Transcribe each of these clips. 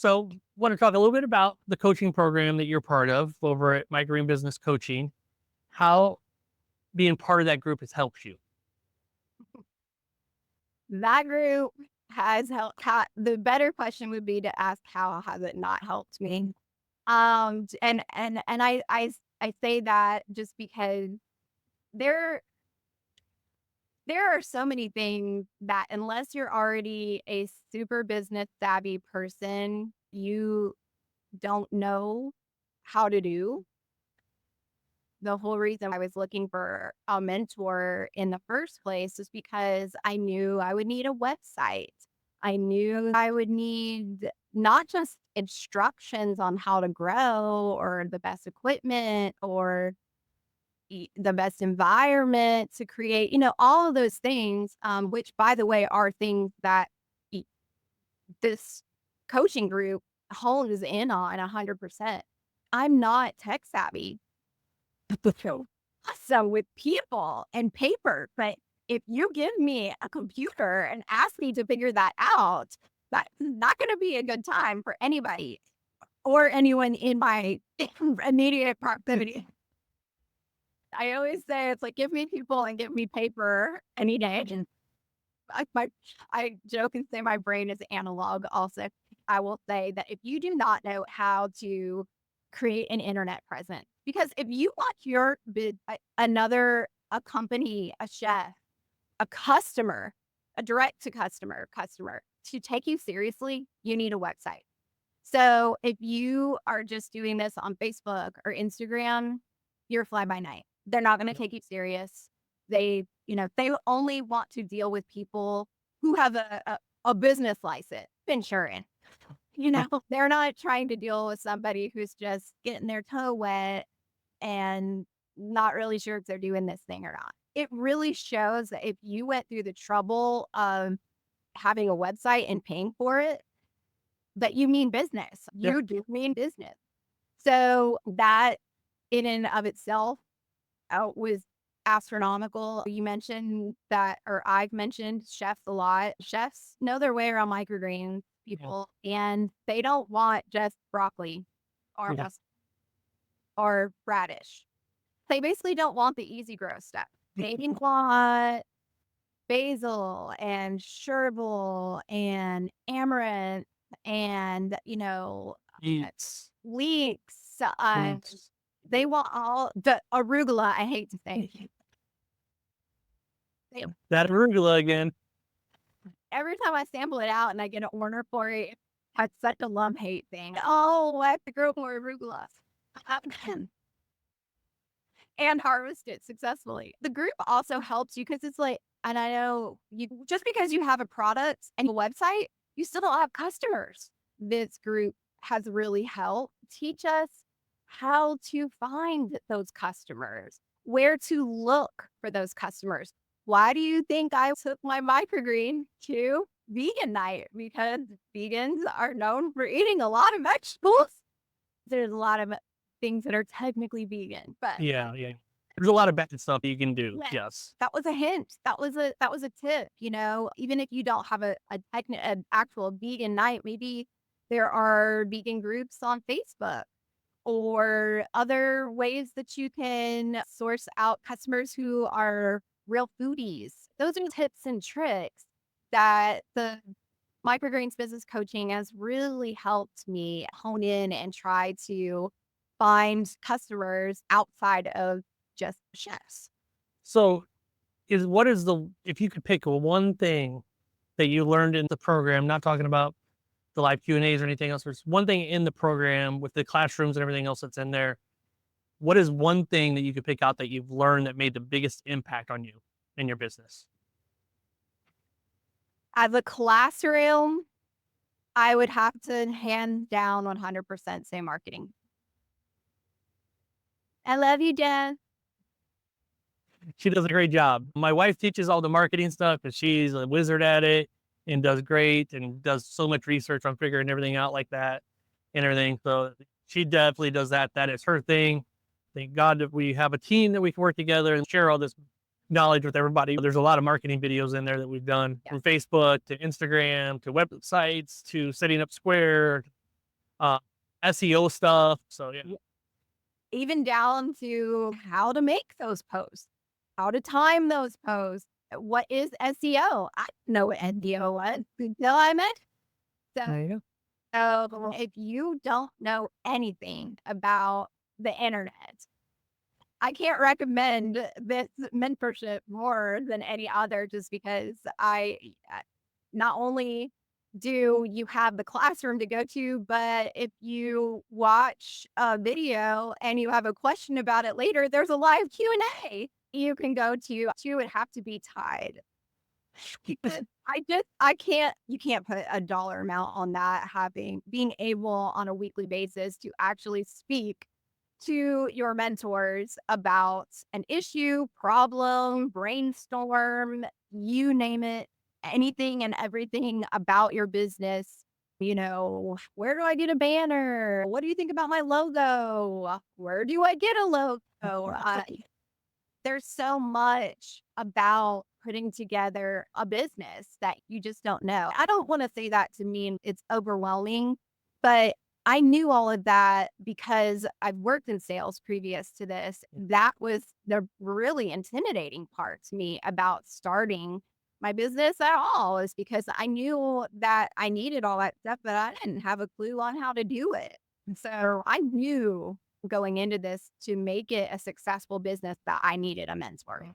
So, want to talk a little bit about the coaching program that you're part of over at Microgreen Business Coaching. How being part of that group has helped you. That group has helped. The better question would be to ask, how has it not helped me? And I say that just because there there are so many things that unless you're already a super business savvy person, you don't know how to do. The whole reason I was looking for a mentor in the first place is because I knew I would need a website. I knew I would need not just instructions on how to grow or the best equipment or the best environment to create, all of those things, which, by the way, are things that e- this coaching group hones in on 100%. I'm not tech savvy. So awesome with people and paper, but if you give me a computer and ask me to figure that out, that's not going to be a good time for anybody or anyone in my immediate proximity. I always say it's like, give me people and give me paper any day. And I joke and say my brain is analog also. I will say that if you do not know how to create an internet presence, because if you want your a company, a chef, a customer, a direct to customer to take you seriously, you need a website. So if you are just doing this on Facebook or Instagram, you're fly by night. They're not going to take you serious. They only want to deal with people who have a business license, insurance. They're not trying to deal with somebody who's just getting their toe wet and not really sure if they're doing this thing or not. It really shows that if you went through the trouble of having a website and paying for it, that you mean business. Yeah. You do mean business. So that in and of itself was astronomical. You mentioned that, or I've mentioned chefs a lot. Chefs know their way around microgreens Yeah. people, and they don't want just broccoli or Yeah. or radish. They basically don't want the easy grow stuff. They want basil and chervil and amaranth and It's, leeks. it's They want all the arugula. I hate to say it. They, that arugula again. every time I sample it out and I get an order for it, it's such a love hate thing. Oh, I have to grow more arugula. And harvest it successfully. The group also helps you because it's like, and I know you just because you have a product and a website, you still don't have customers. This group has really helped teach us how to find those customers, where to look for those customers. Why do you think I took my microgreen to vegan night? Because vegans are known for eating a lot of vegetables. There's a lot of things that are technically vegan, but Yeah. Yeah. There's a lot of bad stuff you can do. yeah, Yes. that was a hint. That was a tip, even if you don't have an actual vegan night, maybe there are vegan groups on Facebook or other ways that you can source out customers who are real foodies. Those are tips and tricks that the Microgreens Business Coaching has really helped me hone in and try to find customers outside of just chefs. So, if you could pick one thing that you learned in the program, not talking about the live Q&As or anything else, there's one thing in the program with the classrooms and everything else that's in there. What is one thing that you could pick out that you've learned that made the biggest impact on you in your business? As a classroom, I would have to hands down 100% say marketing. I love you, Jen. She does a great job. My wife teaches all the marketing stuff because she's a wizard at it and does great and does so much research on figuring everything out like that and everything. So she definitely does that. That is her thing. Thank God that we have a team that we can work together and share all this knowledge with everybody. There's a lot of marketing videos in there that we've done Yeah. from Facebook to Instagram to websites to setting up Square. uh, SEO stuff. So yeah, Even down to how to make those posts, how to time those posts. What is SEO? I didn't know what SEO was until I met. So, there you go. if you don't know anything about the internet, I can't recommend this mentorship more than any other just because not only do you have the classroom to go to, but if you watch a video and you have a question about it later, there's a live Q&A you can go to. You would have to be tied. I can't, you can't put a dollar amount on that, being able on a weekly basis to actually speak to your mentors about an issue, problem, brainstorm, you name it, anything and everything about your business. Where do I get a banner? What do you think about my logo? Where do I get a logo? There's so much about putting together a business that you just don't know. I don't want to say that to mean it's overwhelming, but I knew all of that because I've worked in sales previous to this. That was the really intimidating part to me about starting my business at all, is because I knew that I needed all that stuff, but I didn't have a clue on how to do it. So I knew going into this to make it a successful business that I needed a mentor.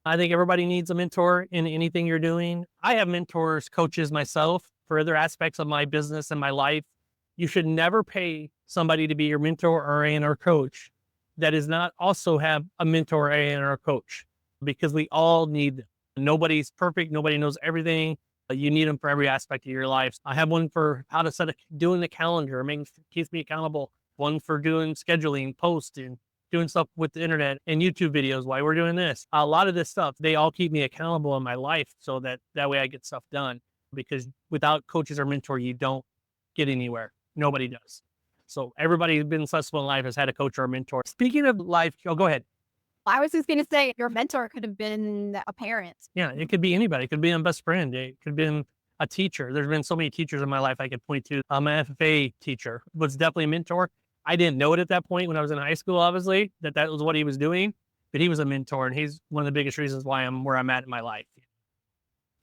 I think everybody needs a mentor in anything you're doing. I have mentors, coaches myself for other aspects of my business and my life. You should never pay somebody to be your mentor or A&R coach that does not also have a mentor or A&R coach, because we all need them. Nobody's perfect. Nobody knows everything. You need them for every aspect of your life. I have one for how to doing the calendar, keeps me accountable. One for doing scheduling, posting, doing stuff with the internet and YouTube videos while we're doing this. A lot of this stuff, they all keep me accountable in my life so that way I get stuff done. Because without coaches or mentor, you don't get anywhere. Nobody does. So everybody who's been successful in life has had a coach or a mentor. Speaking of life, go ahead. I was just going to say your mentor could have been a parent. Yeah, it could be anybody. It could be a best friend. It could have been a teacher. There's been so many teachers in my life I could point to. My FFA teacher was definitely a mentor. I didn't know it at that point when I was in high school, obviously, that was what he was doing, but he was a mentor, and he's one of the biggest reasons why I'm where I'm at in my life.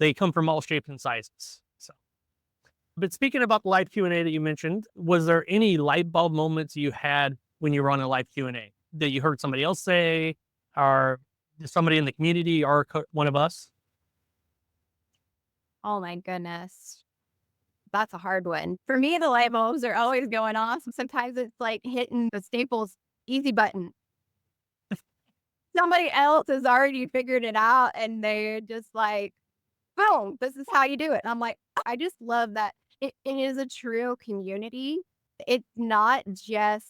They come from all shapes and sizes. So, but speaking about the live Q&A that you mentioned, was there any light bulb moments you had when you were on a live Q&A that you heard somebody else say, or somebody in the community, or one of us? Oh my goodness. That's a hard one. For me, the light bulbs are always going off. Sometimes it's like hitting the Staples easy button. Somebody else has already figured it out and they're just like, boom, this is how you do it. And I'm like, I just love that it is a true community. It's not just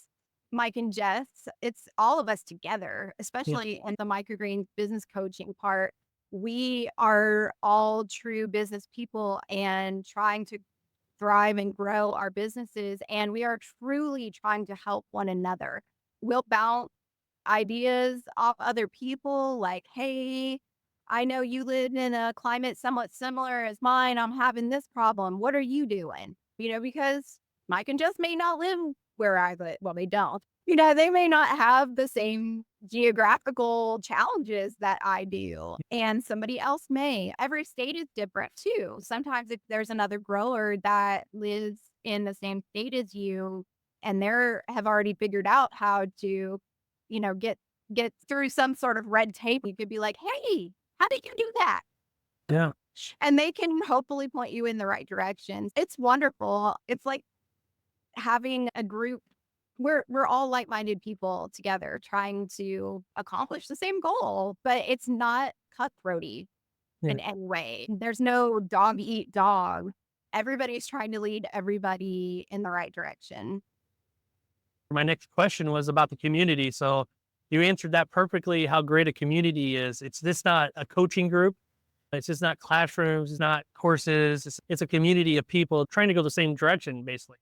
Mike and Jess, it's all of us together, Yeah. especially in the Microgreens business coaching part. We are all true business people and trying to thrive and grow our businesses. And we are truly trying to help one another. We'll bounce ideas off other people like, hey, I know you live in a climate somewhat similar as mine. I'm having this problem. What are you doing? Because Mike and Jess may not live where I live. Well, they don't. They may not have the same geographical challenges that I do, and somebody else may. Every state is different too. Sometimes if there's another grower that lives in the same state as you and they have already figured out how to, get through some sort of red tape, you could be like, hey, how did you do that? Yeah. And they can hopefully point you in the right direction. It's wonderful. It's like having a group. We're all like-minded people together trying to accomplish the same goal, but it's not cutthroaty Yeah. in any way. There's no dog eat dog. Everybody's trying to lead everybody in the right direction. My next question was about the community. So you answered that perfectly, how great a community is. It's just not a coaching group. It's just not classrooms. It's not courses. It's a community of people trying to go the same direction, basically.